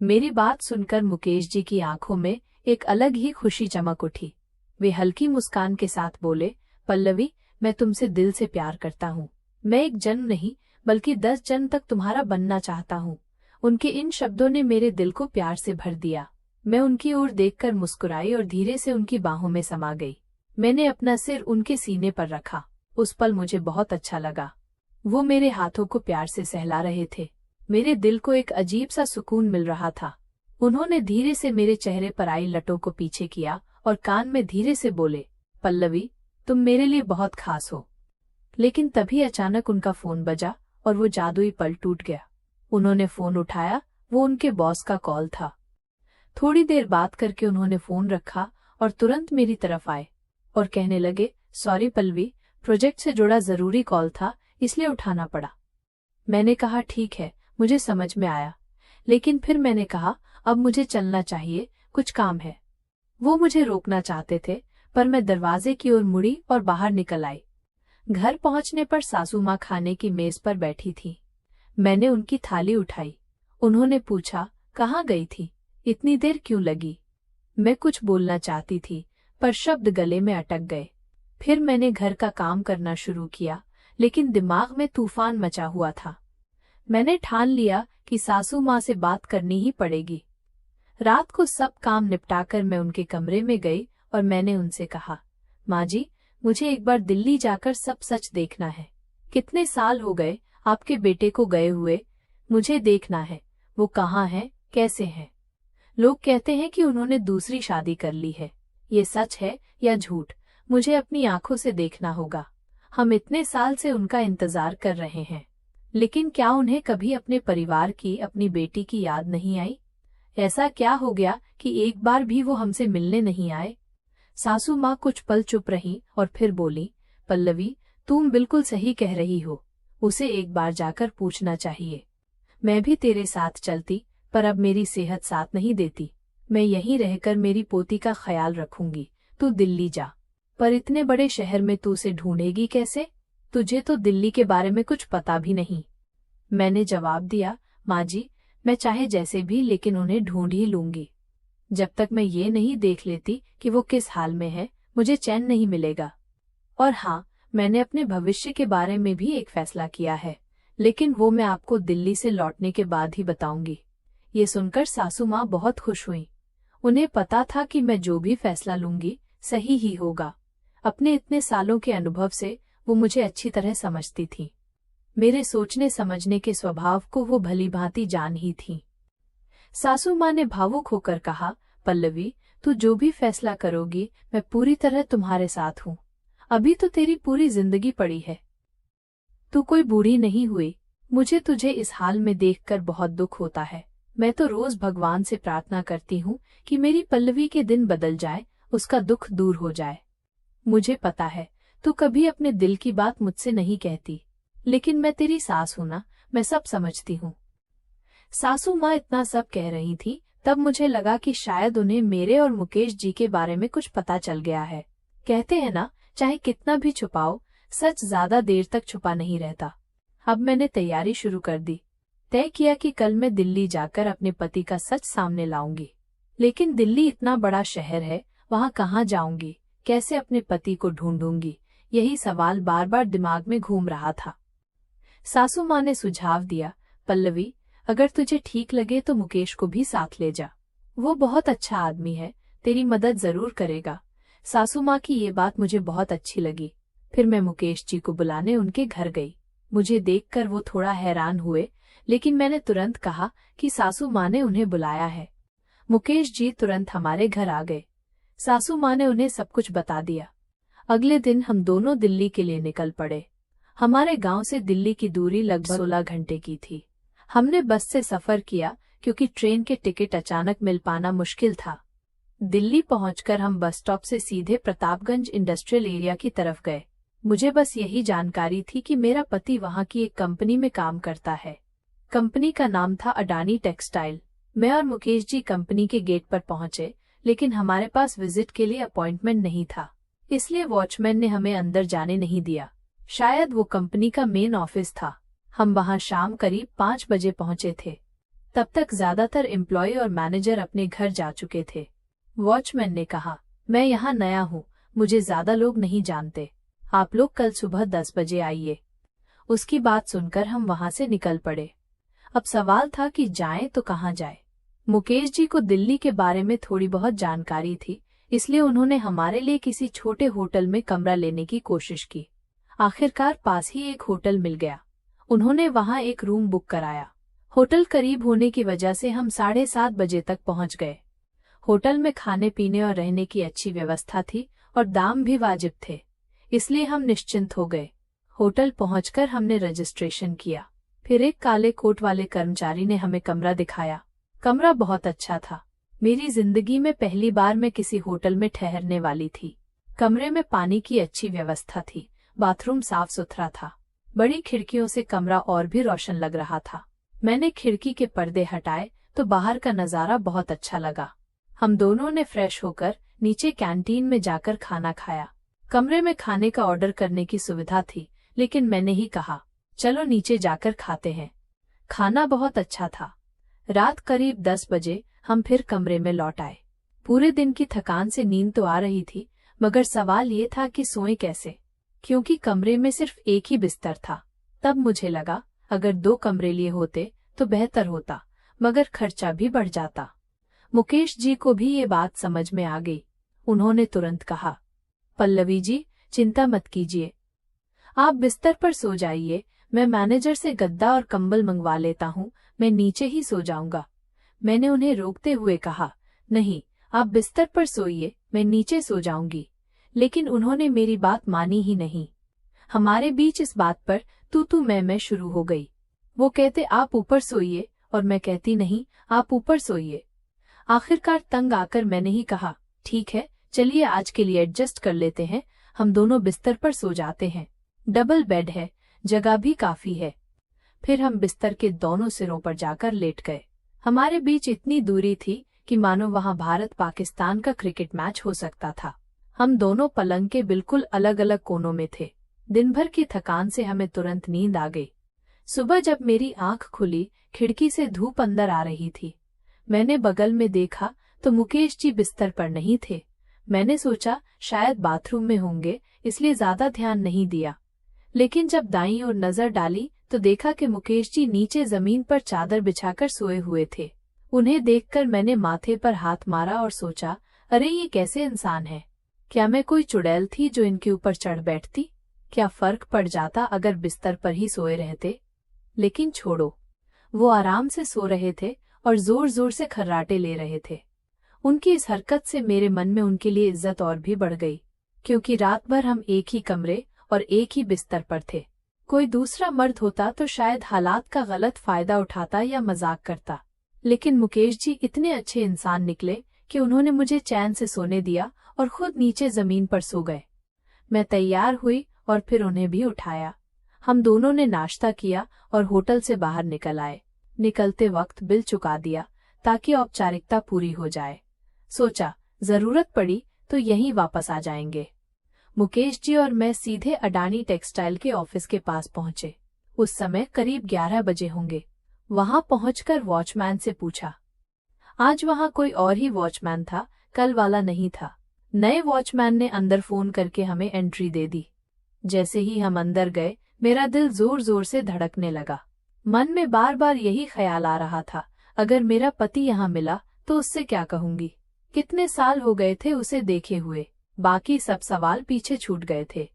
मेरी बात सुनकर मुकेश जी की आंखों में एक अलग ही खुशी चमक उठी। वे हल्की मुस्कान के साथ बोले, पल्लवी, मैं तुमसे दिल से प्यार करता हूँ। मैं एक जन्म नहीं बल्कि 10 जन्म तक तुम्हारा बनना चाहता हूँ। उनके इन शब्दों ने मेरे दिल को प्यार से भर दिया। मैं उनकी ओर देखकर मुस्कुराई और धीरे से उनकी बाहों में समा गई। मैंने अपना सिर उनके सीने पर रखा। उस पल मुझे बहुत अच्छा लगा। वो मेरे हाथों को प्यार से सहला रहे थे। मेरे दिल को एक अजीब सा सुकून मिल रहा था। उन्होंने धीरे से मेरे चेहरे पर आई लटों को पीछे किया और कान में धीरे से बोले, पल्लवी, तुम मेरे लिए बहुत खास हो। लेकिन तभी अचानक उनका फोन बजा और वो जादुई पल टूट गया। उन्होंने फोन उठाया। वो उनके बॉस का कॉल था। थोड़ी देर बात करके उन्होंने फोन रखा और तुरंत मेरी तरफ आए और कहने लगे, सॉरी पल्लवी, प्रोजेक्ट से जुड़ा जरूरी कॉल था इसलिए उठाना पड़ा। मैंने कहा, ठीक है, मुझे समझ में आया। लेकिन फिर मैंने कहा, अब मुझे चलना चाहिए, कुछ काम है। वो मुझे रोकना चाहते थे पर मैं दरवाजे की ओर मुड़ी और बाहर निकल आई। घर पहुंचने पर सासू माँ खाने की मेज पर बैठी थी। मैंने उनकी थाली उठाई। उन्होंने पूछा, कहाँ गई थी, इतनी देर क्यों लगी? मैं कुछ बोलना चाहती थी पर शब्द गले में अटक गए। फिर मैंने घर का काम करना शुरू किया, लेकिन दिमाग में तूफान मचा हुआ था। मैंने ठान लिया कि सासू माँ से बात करनी ही पड़ेगी। रात को सब काम निपटाकर मैं उनके कमरे में गई और मैंने उनसे कहा, माँ जी, मुझे एक बार दिल्ली जाकर सब सच देखना है। कितने साल हो गए आपके बेटे को गए हुए, मुझे देखना है वो कहाँ है, कैसे है। लोग कहते हैं कि उन्होंने दूसरी शादी कर ली है। ये सच है या झूठ, मुझे अपनी आंखों से देखना होगा। हम इतने साल से उनका इंतजार कर रहे हैं, लेकिन क्या उन्हें कभी अपने परिवार की, अपनी बेटी की याद नहीं आई? ऐसा क्या हो गया कि एक बार भी वो हमसे मिलने नहीं आए? सासू माँ कुछ पल चुप रहीं और फिर बोली, पल्लवी, तुम बिल्कुल सही कह रही हो। उसे एक बार जाकर पूछना चाहिए। मैं भी तेरे साथ चलती, पर अब मेरी सेहत साथ नहीं देती। मैं यहीं रहकर मेरी पोती का ख्याल रखूंगी। तू दिल्ली जा। पर इतने बड़े शहर में तू उसे ढूंढेगी कैसे? तुझे तो दिल्ली के बारे में कुछ पता भी नहीं। मैंने जवाब दिया, माँ जी, मैं चाहे जैसे भी, लेकिन उन्हें ढूंढ ही लूंगी। जब तक मैं ये नहीं देख लेती कि वो किस हाल में है, मुझे चैन नहीं मिलेगा। और हाँ, मैंने अपने भविष्य के बारे में भी एक फैसला किया है, लेकिन वो मैं आपको दिल्ली से लौटने के बाद ही बताऊंगी। ये सुनकर सासू माँ बहुत खुश हुई। उन्हें पता था कि मैं जो भी फैसला लूंगी सही ही होगा। अपने इतने सालों के अनुभव से वो मुझे अच्छी तरह समझती थी। मेरे सोचने समझने के स्वभाव को वो भली भांति जान ही थी। सासू माँ ने भावुक होकर कहा, पल्लवी, तू जो भी फैसला करोगी मैं पूरी तरह तुम्हारे साथ हूँ। अभी तो तेरी पूरी जिंदगी पड़ी है। तू कोई बूढ़ी नहीं हुई। मुझे तुझे इस हाल में देखकर बहुत दुख होता है। मैं तो रोज भगवान से प्रार्थना करती हूँ कि मेरी पल्लवी के दिन बदल जाए, उसका दुख दूर हो जाए। मुझे पता है तू कभी अपने दिल की बात मुझसे नहीं कहती, लेकिन मैं तेरी सास हूं ना, मैं सब समझती हूँ। सासू माँ इतना सब कह रही थी, तब मुझे लगा कि शायद उन्हें मेरे और मुकेश जी के बारे में कुछ पता चल गया है। कहते हैं ना, चाहे कितना भी छुपाओ, सच ज्यादा देर तक छुपा नहीं रहता। अब मैंने तैयारी शुरू कर दी। तय किया कि कल मैं दिल्ली जाकर अपने पति का सच सामने लाऊंगी। लेकिन दिल्ली इतना बड़ा शहर है, वहाँ कहाँ जाऊंगी, कैसे अपने पति को ढूंढूंगी, यही सवाल बार बार दिमाग में घूम रहा था। सासू माँ ने सुझाव दिया, पल्लवी, अगर तुझे ठीक लगे तो मुकेश को भी साथ ले जा। वो बहुत अच्छा आदमी है, तेरी मदद जरूर करेगा। सासू माँ की ये बात मुझे बहुत अच्छी लगी। फिर मैं मुकेश जी को बुलाने उनके घर गई। मुझे देखकर वो थोड़ा हैरान हुए, लेकिन मैंने तुरंत कहा कि सासू माँ ने उन्हें बुलाया है। मुकेश जी तुरंत हमारे घर आ गए। सासू माँ ने उन्हें सब कुछ बता दिया। अगले दिन हम दोनों दिल्ली के लिए निकल पड़े। हमारे गांव से दिल्ली की दूरी लगभग 16 घंटे की थी। हमने बस से सफर किया क्योंकि ट्रेन के टिकट अचानक मिल पाना मुश्किल था। दिल्ली पहुंचकर हम बस स्टॉप से सीधे प्रतापगंज इंडस्ट्रियल एरिया की तरफ गए। मुझे बस यही जानकारी थी कि मेरा पति वहां की एक कंपनी में काम करता है। कंपनी का नाम था अडानी टेक्सटाइल। मैं और मुकेश जी कंपनी के गेट पर पहुंचे, लेकिन हमारे पास विजिट के लिए अपॉइंटमेंट नहीं था, इसलिए वॉचमैन ने हमें अंदर जाने नहीं दिया। शायद वो कंपनी का मेन ऑफिस था। हम वहां शाम करीब 5 बजे पहुंचे थे। तब तक ज्यादातर एम्प्लॉय और मैनेजर अपने घर जा चुके थे। वॉचमैन ने कहा, मैं यहाँ नया हूँ, मुझे ज्यादा लोग नहीं जानते, आप लोग कल सुबह 10 बजे आइए। उसकी बात सुनकर हम वहां से निकल पड़े। अब सवाल था कि जाएं तो कहाँ जाए। मुकेश जी को दिल्ली के बारे में थोड़ी बहुत जानकारी थी, इसलिए उन्होंने हमारे लिए किसी छोटे होटल में कमरा लेने की कोशिश की। आखिरकार पास ही एक होटल मिल गया। उन्होंने वहां एक रूम बुक कराया। होटल करीब होने की वजह से हम 7:30 बजे तक पहुंच गए। होटल में खाने पीने और रहने की अच्छी व्यवस्था थी और दाम भी वाजिब थे, इसलिए हम निश्चिंत हो गए। होटल पहुंचकर हमने रजिस्ट्रेशन किया। फिर एक काले कोट वाले कर्मचारी ने हमें कमरा दिखाया। कमरा बहुत अच्छा था। मेरी जिंदगी में पहली बार मैं किसी होटल में ठहरने वाली थी। कमरे में पानी की अच्छी व्यवस्था थी, बाथरूम साफ सुथरा था। बड़ी खिड़कियों से कमरा और भी रोशन लग रहा था। मैंने खिड़की के पर्दे हटाए तो बाहर का नजारा बहुत अच्छा लगा। हम दोनों ने फ्रेश होकर नीचे कैंटीन में जाकर खाना खाया। कमरे में खाने का ऑर्डर करने की सुविधा थी, लेकिन मैंने ही कहा, चलो नीचे जाकर खाते हैं। खाना बहुत अच्छा था। रात करीब 10 बजे हम फिर कमरे में लौट आए। पूरे दिन की थकान से नींद तो आ रही थी, मगर सवाल ये था कि सोएं कैसे, क्योंकि कमरे में सिर्फ एक ही बिस्तर था। तब मुझे लगा अगर 2 कमरे लिए होते तो बेहतर होता, मगर खर्चा भी बढ़ जाता। मुकेश जी को भी ये बात समझ में आ गई। उन्होंने तुरंत कहा, पल्लवी जी, चिंता मत कीजिए, आप बिस्तर पर सो जाइए, मैं मैनेजर से गद्दा और कंबल मंगवा लेता हूँ, मैं नीचे ही सो जाऊंगा। मैंने उन्हें रोकते हुए कहा, नहीं, आप बिस्तर पर सोइए, मैं नीचे सो जाऊंगी। लेकिन उन्होंने मेरी बात मानी ही नहीं। हमारे बीच इस बात पर तू मैं शुरू हो गई। वो कहते आप ऊपर सोइए और मैं कहती नहीं, आप ऊपर सोइए। आखिरकार तंग आकर मैंने ही कहा, ठीक है, चलिए आज के लिए एडजस्ट कर लेते हैं, हम दोनों बिस्तर पर सो जाते हैं। डबल बेड है, जगह भी काफी है। फिर हम बिस्तर के दोनों सिरों पर जाकर लेट गए। हमारे बीच इतनी दूरी थी कि मानो वहां भारत पाकिस्तान का क्रिकेट मैच हो सकता था। हम दोनों पलंग के बिल्कुल अलग अलग कोनों में थे। दिन भर की थकान से हमें तुरंत नींद आ गई। सुबह जब मेरी आंख खुली, खिड़की से धूप अंदर आ रही थी। मैंने बगल में देखा तो मुकेश जी बिस्तर पर नहीं थे। मैंने सोचा शायद बाथरूम में होंगे, इसलिए ज्यादा ध्यान नहीं दिया। लेकिन जब दाईं ओर नजर डाली तो देखा कि मुकेश जी नीचे जमीन पर चादर बिछाकर सोए हुए थे। उन्हें देखकर मैंने माथे पर हाथ मारा और सोचा, अरे ये कैसे इंसान है? क्या मैं कोई चुड़ैल थी जो इनके ऊपर चढ़ बैठती? क्या फर्क पड़ जाता अगर बिस्तर पर ही सोए रहते? लेकिन छोड़ो, वो आराम से सो रहे थे और जोर जोर से खर्राटे ले रहे थे। उनकी इस हरकत से मेरे मन में उनके लिए इज्जत और भी बढ़ गई, क्योंकि रात भर हम एक ही कमरे और एक ही बिस्तर पर थे। कोई दूसरा मर्द होता तो शायद हालात का गलत फायदा उठाता या मजाक करता, लेकिन मुकेश जी इतने अच्छे इंसान निकले कि उन्होंने मुझे चैन से सोने दिया और खुद नीचे जमीन पर सो गए। मैं तैयार हुई और फिर उन्हें भी उठाया। हम दोनों ने नाश्ता किया और होटल से बाहर निकल आए। निकलते वक्त बिल चुका दिया ताकि औपचारिकता पूरी हो जाए। सोचा जरूरत पड़ी तो यहीं वापस आ जाएंगे। मुकेश जी और मैं सीधे अडानी टेक्सटाइल के ऑफिस के पास पहुंचे। उस समय करीब 11 बजे होंगे। वहां पहुंचकर वॉचमैन से पूछा। आज वहां कोई और ही वॉचमैन था, कल वाला नहीं था। नए वॉचमैन ने अंदर फोन करके हमें एंट्री दे दी। जैसे ही हम अंदर गए, मेरा दिल जोर जोर से धड़कने लगा। मन में बार बार यही ख्याल आ रहा था, अगर मेरा पति यहाँ मिला तो उससे क्या कहूंगी? कितने साल हो गए थे उसे देखे हुए, बाकी सब सवाल पीछे छूट गए थे।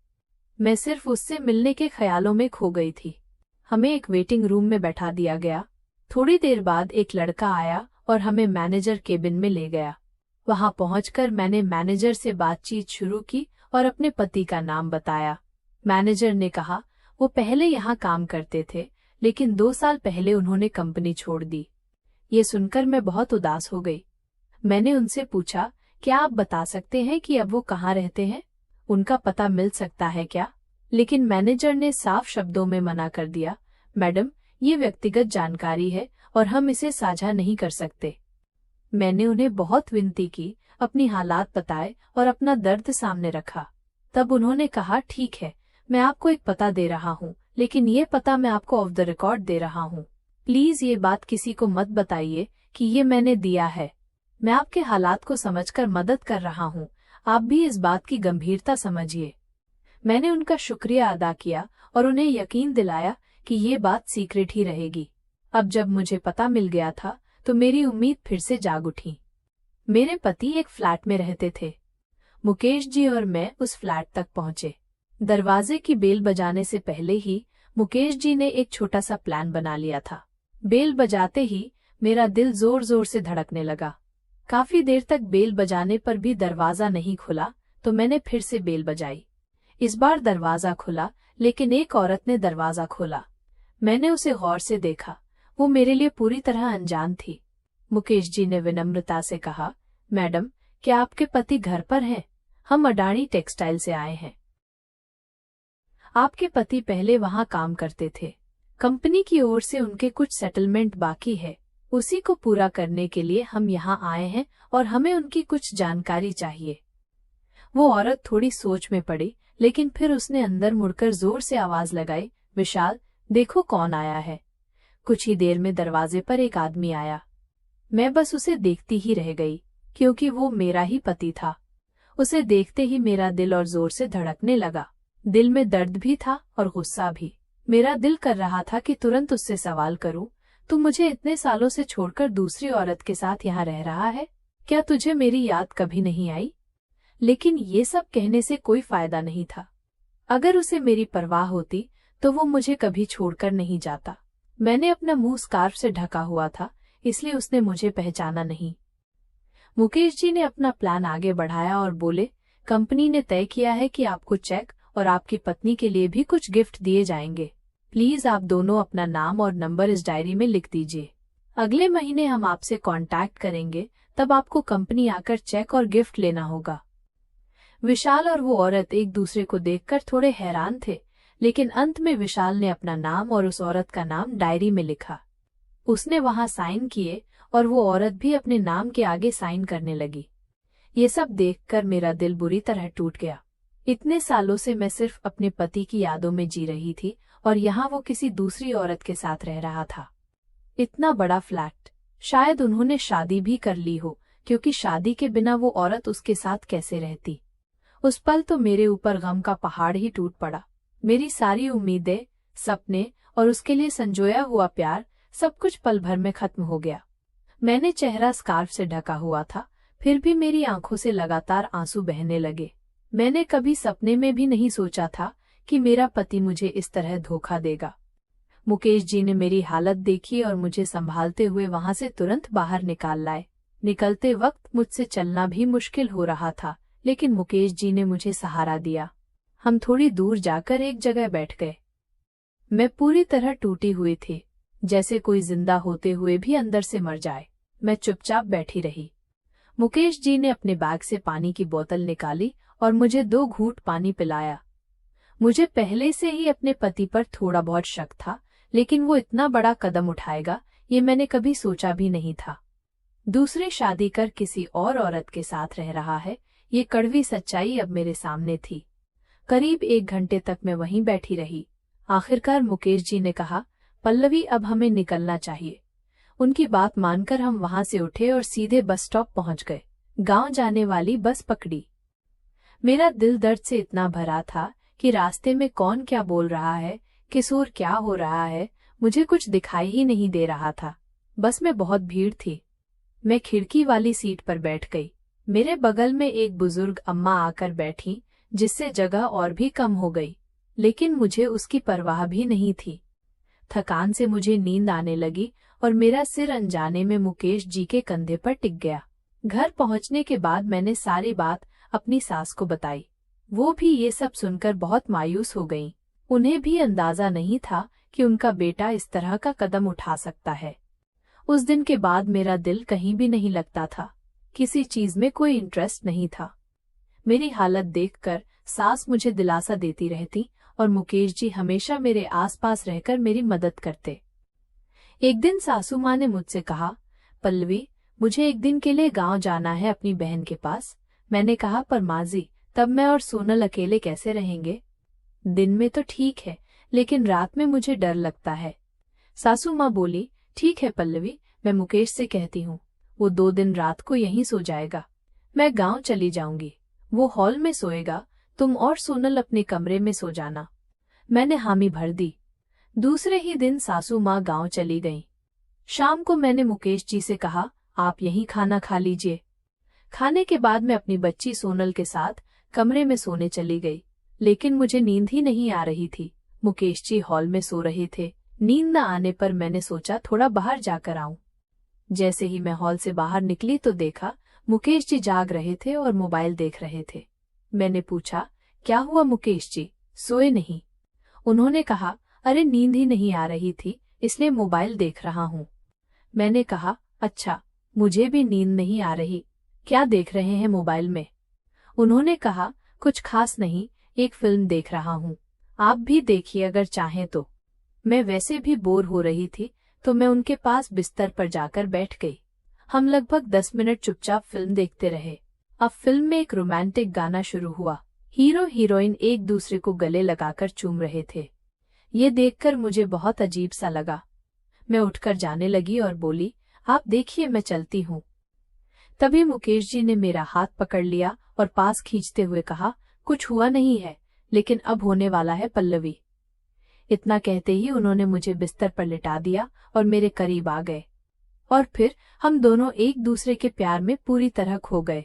मैं सिर्फ उससे मिलने के ख्यालों में खो गई थी। हमें एक वेटिंग रूम में बैठा दिया गया। थोड़ी देर बाद एक लड़का आया और हमें मैनेजर केबिन में ले गया। वहां पहुंचकर मैंने मैनेजर से बातचीत शुरू की और अपने पति का नाम बताया। मैनेजर ने कहा वो पहले यहाँ काम करते थे, लेकिन 2 साल पहले उन्होंने कंपनी छोड़ दी। ये सुनकर मैं बहुत उदास हो गई। मैंने उनसे पूछा, क्या आप बता सकते हैं कि अब वो कहाँ रहते हैं? उनका पता मिल सकता है क्या? लेकिन मैनेजर ने साफ शब्दों में मना कर दिया, मैडम, ये व्यक्तिगत जानकारी है और हम इसे साझा नहीं कर सकते। मैंने उन्हें बहुत विनती की, अपनी हालात बताए और अपना दर्द सामने रखा। तब उन्होंने कहा, ठीक है, मैं आपको एक पता दे रहा हूँ, लेकिन ये पता मैं आपको ऑफ द रिकॉर्ड दे रहा हूँ। प्लीज ये बात किसी को मत बताइए कि ये मैंने दिया है। मैं आपके हालात को समझकर मदद कर रहा हूँ, आप भी इस बात की गंभीरता समझिए। मैंने उनका शुक्रिया अदा किया और उन्हें यकीन दिलाया कि ये बात सीक्रेट ही रहेगी। अब जब मुझे पता मिल गया था तो मेरी उम्मीद फिर से जाग उठी। मेरे पति एक फ्लैट में रहते थे। मुकेश जी और मैं उस फ्लैट तक पहुंचे। दरवाजे की बेल बजाने से पहले ही मुकेश जी ने एक छोटा सा प्लान बना लिया था। बेल बजाते ही मेरा दिल जोर जोर से धड़कने लगा। काफी देर तक बेल बजाने पर भी दरवाजा नहीं खुला तो मैंने फिर से बेल बजाई। इस बार दरवाजा खुला, लेकिन एक औरत ने दरवाजा खोला। मैंने उसे गौर से देखा। वो मेरे लिए पूरी तरह अनजान थी। मुकेश जी ने विनम्रता से कहा, मैडम, क्या आपके पति घर पर हैं? हम अडानी टेक्सटाइल से आए हैं। आपके पति पहले वहां काम करते थे। कंपनी की ओर से उनके कुछ सेटलमेंट बाकी है, उसी को पूरा करने के लिए हम यहाँ आए हैं और हमें उनकी कुछ जानकारी चाहिए। वो औरत थोड़ी सोच में पड़ी, लेकिन फिर उसने अंदर मुड़कर जोर से आवाज लगाई, विशाल, देखो कौन आया है। कुछ ही देर में दरवाजे पर एक आदमी आया। मैं बस उसे देखती ही रह गई, क्योंकि वो मेरा ही पति था। उसे देखते ही मेरा दिल और जोर से धड़कने लगा। दिल में दर्द भी था और गुस्सा भी। मेरा दिल कर रहा था कि तुरंत उससे सवाल करूं, तू मुझे इतने सालों से छोड़कर दूसरी औरत के साथ यहाँ रह रहा है? क्या तुझे मेरी याद कभी नहीं आई? लेकिन ये सब कहने से कोई फायदा नहीं था। अगर उसे मेरी परवाह होती तो वो मुझे कभी छोड़कर नहीं जाता। मैंने अपना मुंह स्कार्फ से ढका हुआ था, इसलिए उसने मुझे पहचाना नहीं। मुकेश जी ने अपना प्लान आगे बढ़ाया और बोले, कंपनी ने तय किया है कि आपको चेक और आपकी पत्नी के लिए भी कुछ गिफ्ट दिए जाएंगे। प्लीज आप दोनों अपना नाम और नंबर इस डायरी में लिख दीजिए। अगले महीने हम आपसे कांटेक्ट करेंगे, तब आपको कंपनी आकर चेक और गिफ्ट लेना होगा। विशाल और वो औरत एक दूसरे को देखकर थोड़े हैरान थे, लेकिन अंत में विशाल ने अपना नाम और उस औरत का नाम डायरी में लिखा। उसने वहां साइन किए और वो औरत भी अपने नाम के आगे साइन करने लगी। ये सब देखकर मेरा दिल बुरी तरह टूट गया। इतने सालों से मैं सिर्फ अपने पति की यादों में जी रही थी और यहाँ वो किसी दूसरी औरत के साथ रह रहा था। इतना बड़ा फ्लैट। शायद उन्होंने शादी भी कर ली हो, क्योंकि शादी के बिना वो औरत उसके साथ कैसे रहती। उस पल तो मेरे ऊपर गम का पहाड़ ही टूट पड़ा। मेरी सारी उम्मीदें, सपने और उसके लिए संजोया हुआ प्यार, सब कुछ पल भर में खत्म हो गया। मैंने चेहरा स्कार्फ से ढका हुआ था, फिर भी मेरी आंखों से लगातार आंसू बहने लगे। मैंने कभी सपने में भी नहीं सोचा था कि मेरा पति मुझे इस तरह धोखा देगा। मुकेश जी ने मेरी हालत देखी और मुझे संभालते हुए वहां से तुरंत बाहर निकाल लाए। निकलते वक्त मुझसे चलना भी मुश्किल हो रहा था, लेकिन मुकेश जी ने मुझे सहारा दिया। हम थोड़ी दूर जाकर एक जगह बैठ गए। मैं पूरी तरह टूटी हुई थी, जैसे कोई जिंदा होते हुए भी अंदर से मर जाए। मैं चुपचाप बैठी रही। मुकेश जी ने अपने बैग से पानी की बोतल निकाली और मुझे 2 घूंट पानी पिलाया। मुझे पहले से ही अपने पति पर थोड़ा बहुत शक था, लेकिन वो इतना बड़ा कदम उठाएगा ये मैंने कभी सोचा भी नहीं था। दूसरी शादी कर किसी और औरत के साथ रह रहा है, ये कड़वी सच्चाई अब मेरे सामने थी। करीब 1 घंटे तक मैं वहीं बैठी रही। आखिरकार मुकेश जी ने कहा, पल्लवी, अब हमें निकलना चाहिए। उनकी बात मानकर हम वहां से उठे और सीधे बस स्टॉप पहुंच गए। गांव जाने वाली बस पकड़ी। मेरा दिल दर्द से इतना भरा था कि रास्ते में कौन क्या बोल रहा है, किस ओर क्या हो रहा है, मुझे कुछ दिखाई ही नहीं दे रहा था। बस में बहुत भीड़ थी। मैं खिड़की वाली सीट पर बैठ गई। मेरे बगल में एक बुजुर्ग अम्मा आकर बैठी, जिससे जगह और भी कम हो गई, लेकिन मुझे उसकी परवाह भी नहीं थी। थकान से मुझे नींद आने लगी और मेरा सिर अनजाने में मुकेश जी के कंधे पर टिक गया। घर पहुंचने के बाद मैंने सारी बात अपनी सास को बताई। वो भी ये सब सुनकर बहुत मायूस हो गईं। उन्हें भी अंदाजा नहीं था कि उनका बेटा इस तरह का कदम उठा सकता है। उस दिन के बाद मेरा दिल कहीं भी नहीं लगता था, किसी चीज में कोई इंटरेस्ट नहीं था। मेरी हालत देखकर सास मुझे दिलासा देती रहती और मुकेश जी हमेशा मेरे आसपास रहकर मेरी मदद करते। एक दिन सासू माँ ने मुझसे कहा, पल्लवी, मुझे एक दिन के लिए गांव जाना है अपनी बहन के पास। मैंने कहा, पर माँ जी, तब मैं और सोनल अकेले कैसे रहेंगे? दिन में तो ठीक है, लेकिन रात में मुझे डर लगता है। सासू माँ बोली, ठीक है पल्लवी, मैं मुकेश से कहती हूँ, वो 2 दिन रात को यहीं सो जाएगा। मैं गांव चली जाऊंगी, वो हॉल में सोएगा, तुम और सोनल अपने कमरे में सो जाना। मैंने हामी भर दी। दूसरे ही दिन सासू माँ गांव चली गईं। शाम को मैंने मुकेश जी से कहा, आप यहीं खाना खा लीजिए। खाने के बाद मैं अपनी बच्ची सोनल के साथ कमरे में सोने चली गई, लेकिन मुझे नींद ही नहीं आ रही थी। मुकेश जी हॉल में सो रहे थे। नींद न आने पर मैंने सोचा थोड़ा बाहर जाकर आऊं। जैसे ही मैं हॉल से बाहर निकली तो देखा मुकेश जी जाग रहे थे और मोबाइल देख रहे थे। मैंने पूछा, क्या हुआ मुकेश जी, सोए नहीं? उन्होंने कहा, अरे नींद ही नहीं आ रही थी, इसलिए मोबाइल देख रहा हूँ। मैंने कहा, अच्छा, मुझे भी नींद नहीं आ रही, क्या देख रहे हैं मोबाइल में? उन्होंने कहा, कुछ खास नहीं, एक फिल्म देख रहा हूँ, आप भी देखिए अगर चाहें तो। मैं वैसे भी बोर हो रही थी, तो मैं उनके पास बिस्तर पर जाकर बैठ गई। हम लगभग 10 मिनट चुपचाप फिल्म देखते रहे। अब फिल्म में एक रोमांटिक गाना शुरू हुआ। हीरो हीरोइन एक दूसरे को गले लगाकर चूम रहे थे। ये देखकर मुझे बहुत अजीब सा लगा। मैं उठकर जाने लगी और बोली, आप देखिए, मैं चलती हूँ। तभी मुकेश जी ने मेरा हाथ पकड़ लिया और पास खींचते हुए कहा, कुछ हुआ नहीं है, लेकिन अब होने वाला है पल्लवी। इतना कहते ही उन्होंने मुझे बिस्तर पर लिटा दिया और मेरे करीब आ गए, और फिर हम दोनों एक दूसरे के प्यार में पूरी तरह खो गए।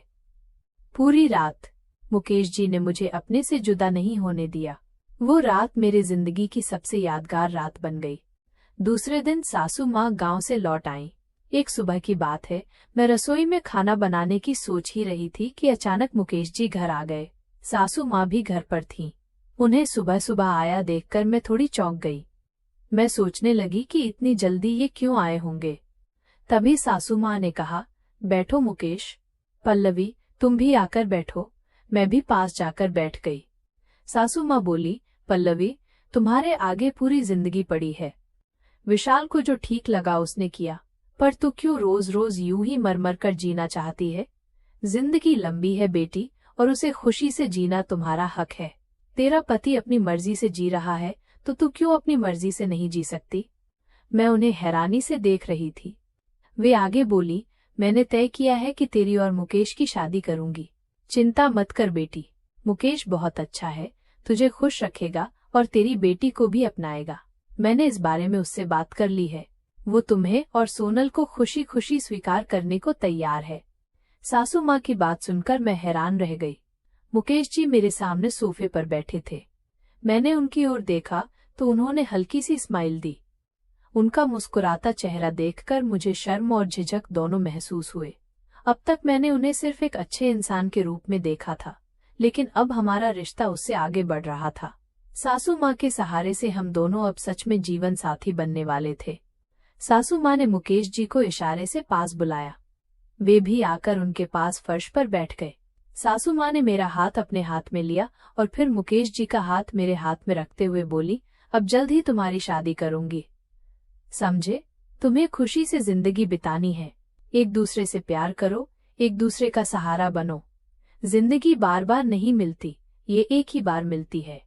पूरी रात मुकेश जी ने मुझे अपने से जुदा नहीं होने दिया। वो रात मेरी जिंदगी की सबसे यादगार रात बन गई। दूसरे दिन सासू माँ गांव से लौट आईं। एक सुबह की बात है, मैं रसोई में खाना बनाने की सोच ही रही थी कि अचानक मुकेश जी घर आ गए। सासू माँ भी घर पर थीं। उन्हें सुबह सुबह आया देखकर मैं थोड़ी चौंक गई। मैं सोचने लगी कि इतनी जल्दी ये क्यों आए होंगे। तभी सासू माँ ने कहा, बैठो मुकेश। पल्लवी, तुम भी आकर बैठो। मैं भी पास जाकर बैठ गई। सासू माँ बोली, पल्लवी, तुम्हारे आगे पूरी जिंदगी पड़ी है। विशाल को जो ठीक लगा उसने किया, पर तू क्यों रोज रोज यूं ही मर कर जीना चाहती है? जिंदगी लंबी है बेटी, और उसे खुशी से जीना तुम्हारा हक है। तेरा पति अपनी मर्जी से जी रहा है, तो तू क्यों अपनी मर्जी से नहीं जी सकती? मैं उन्हें हैरानी से देख रही थी। वे आगे बोली, मैंने तय किया है कि तेरी और मुकेश की शादी करूंगी। चिंता मत कर बेटी, मुकेश बहुत अच्छा है, तुझे खुश रखेगा और तेरी बेटी को भी अपनाएगा। मैंने इस बारे में उससे बात कर ली है। वो तुम्हें और सोनल को खुशी खुशी स्वीकार करने को तैयार है। सासू माँ की बात सुनकर मैं हैरान रह गई। मुकेश जी मेरे सामने सोफे पर बैठे थे। मैंने उनकी ओर देखा तो उन्होंने हल्की सी स्माइल दी। उनका मुस्कुराता चेहरा देखकर मुझे शर्म और झिझक दोनों महसूस हुए। अब तक मैंने उन्हें सिर्फ एक अच्छे इंसान के रूप में देखा था, लेकिन अब हमारा रिश्ता उससे आगे बढ़ रहा था। सासू माँ के सहारे से हम दोनों अब सच में जीवन साथी बनने वाले थे। सासू माँ ने मुकेश जी को इशारे से पास बुलाया। वे भी आकर उनके पास फर्श पर बैठ गए। सासू माँ ने मेरा हाथ अपने हाथ में लिया और फिर मुकेश जी का हाथ मेरे हाथ में रखते हुए बोली, अब जल्द ही तुम्हारी शादी करूंगी, समझे? तुम्हें खुशी से जिंदगी बितानी है। एक दूसरे से प्यार करो, एक दूसरे का सहारा बनो। जिंदगी बार बार नहीं मिलती, ये एक ही बार मिलती है।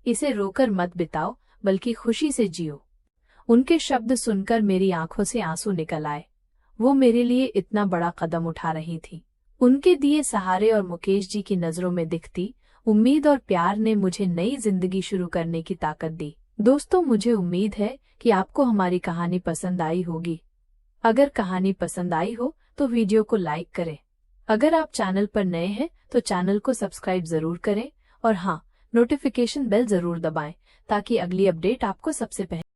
इसे रोकर मत बिताओ, बल्कि खुशी से जियो। उनके शब्द सुनकर मेरी आंखों से आंसू निकल आए। वो मेरे लिए इतना बड़ा कदम उठा रही थी। उनके दिए सहारे और मुकेश जी की नजरों में दिखती उम्मीद और प्यार ने मुझे नई जिंदगी शुरू करने की ताकत दी। दोस्तों, मुझे उम्मीद है कि आपको हमारी कहानी पसंद आई होगी। अगर कहानी पसंद आई हो तो वीडियो को लाइक करें। अगर आप चैनल पर नए हैं तो चैनल को सब्सक्राइब जरूर करें, और हाँ, नोटिफिकेशन बेल जरूर दबाएं ताकि अगली अपडेट आपको सबसे पहले